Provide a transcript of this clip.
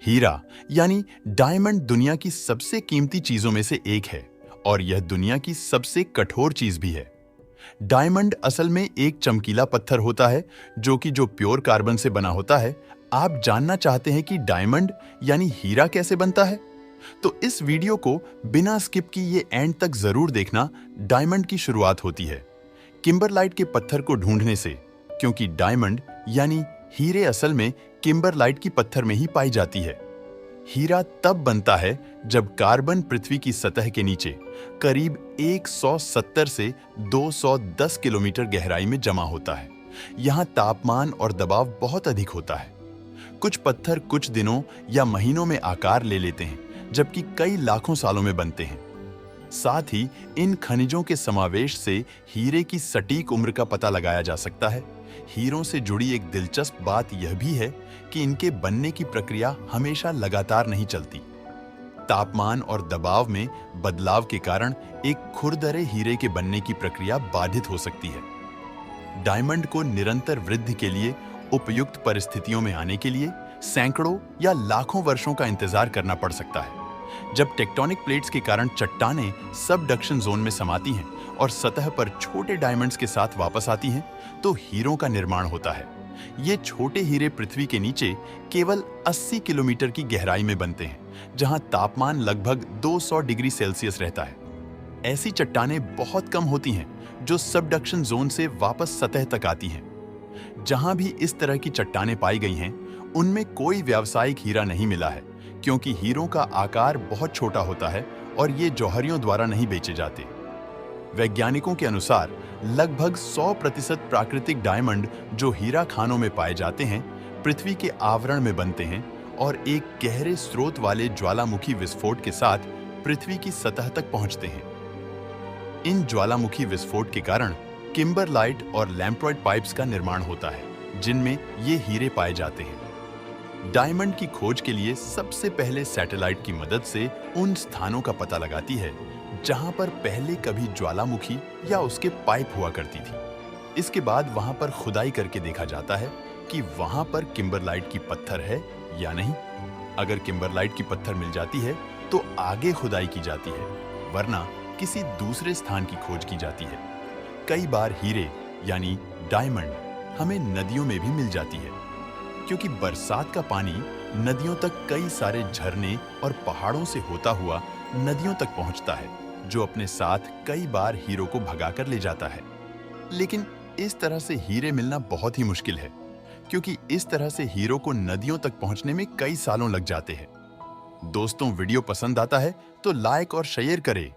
हीरा यानी डायमंड दुनिया की सबसे कीमती चीजों में से एक है और यह दुनिया की सबसे कठोर चीज भी है। डायमंड असल में एक चमकीला पत्थर होता है जो प्योर कार्बन से बना होता है। आप जानना चाहते हैं कि डायमंड यानी हीरा कैसे बनता है? तो इस वीडियो को बिना स्किप की ये एंड तक जरूर देखना। डायमंड की शुरुआत होती है किम्बरलाइट के पत्थर को ढूंढने से, क्योंकि डायमंड यानी हीरे असल में किम्बरलाइट की पत्थर में ही पाई जाती है। हीरा तब बनता है जब कार्बन पृथ्वी की सतह के नीचे करीब 170 से 210 किलोमीटर गहराई में जमा होता है। यहाँ तापमान और दबाव बहुत अधिक होता है। कुछ पत्थर कुछ दिनों या महीनों में आकार ले लेते हैं, जबकि कई लाखों सालों में बनते हैं। साथ ही इन खनिजों के समावेश से हीरे की सटीक उम्र का पता लगाया जा सकता है। हीरों से जुड़ी एक दिलचस्प बात यह भी है कि इनके बनने की प्रक्रिया हमेशा लगातार नहीं चलती। तापमान और दबाव में बदलाव के कारण एक खुरदरे हीरे के बनने की प्रक्रिया बाधित हो सकती है। डायमंड को निरंतर वृद्धि के लिए उपयुक्त परिस्थितियों में आने के लिए सैकड़ों या लाखों वर्षों का इंतजार करना पड़ सकता है। जब टेक्टोनिक प्लेट्स के कारण चट्टानें सबडक्शन जोन में समाती हैं और सतह पर छोटे डायमंड्स के साथ वापस आती हैं, तो हीरों का निर्माण होता है। ये छोटे हीरे पृथ्वी के नीचे केवल 80 किलोमीटर की गहराई में बनते हैं, जहां तापमान लगभग 200 डिग्री सेल्सियस रहता है। ऐसी चट्टानें बहुत कम होती हैं जो सबडक्शन जोन से वापस सतह तक आती हैं। जहां भी इस तरह की चट्टानें पाई गई हैं, उनमें कोई व्यावसायिक हीरा नहीं मिला है, क्योंकि हीरों का आकार बहुत छोटा होता है और ये जौहरियों द्वारा नहीं बेचे जाते। वैज्ञानिकों के अनुसार लगभग 100% प्राकृतिक डायमंड जो हीरा खानों में पाए जाते हैं, पृथ्वी के आवरण में बनते हैं और एक गहरे स्रोत वाले ज्वालामुखी विस्फोट के साथ पृथ्वी की सतह तक पहुंचते हैं। इन ज्वालामुखी विस्फोट के कारण किम्बरलाइट और लैम्प्रॉइड पाइप्स का निर्माण होता है, जिनमें ये हीरे पाए जाते हैं। डायमंड की खोज के लिए सबसे पहले सैटेलाइट की मदद से उन स्थानों का पता लगाती है जहां पर पहले कभी ज्वालामुखी या उसके पाइप हुआ करती थी। इसके बाद वहां पर खुदाई करके देखा जाता है कि वहां पर किम्बरलाइट की पत्थर है या नहीं। अगर किम्बरलाइट की पत्थर मिल जाती है तो आगे खुदाई की जाती है, वरना किसी दूसरे स्थान की खोज की जाती है। कई बार हीरे यानी डायमंड हमें नदियों में भी मिल जाती है, क्योंकि बरसात का पानी नदियों तक कई सारे झरने और पहाड़ों से होता हुआ नदियों तक पहुंचता है, जो अपने साथ कई बार हीरों को भगा कर ले जाता है। लेकिन इस तरह से हीरे मिलना बहुत ही मुश्किल है, क्योंकि इस तरह से हीरों को नदियों तक पहुंचने में कई सालों लग जाते हैं। दोस्तों, वीडियो पसंद आता है तो लाइक और शेयर करें।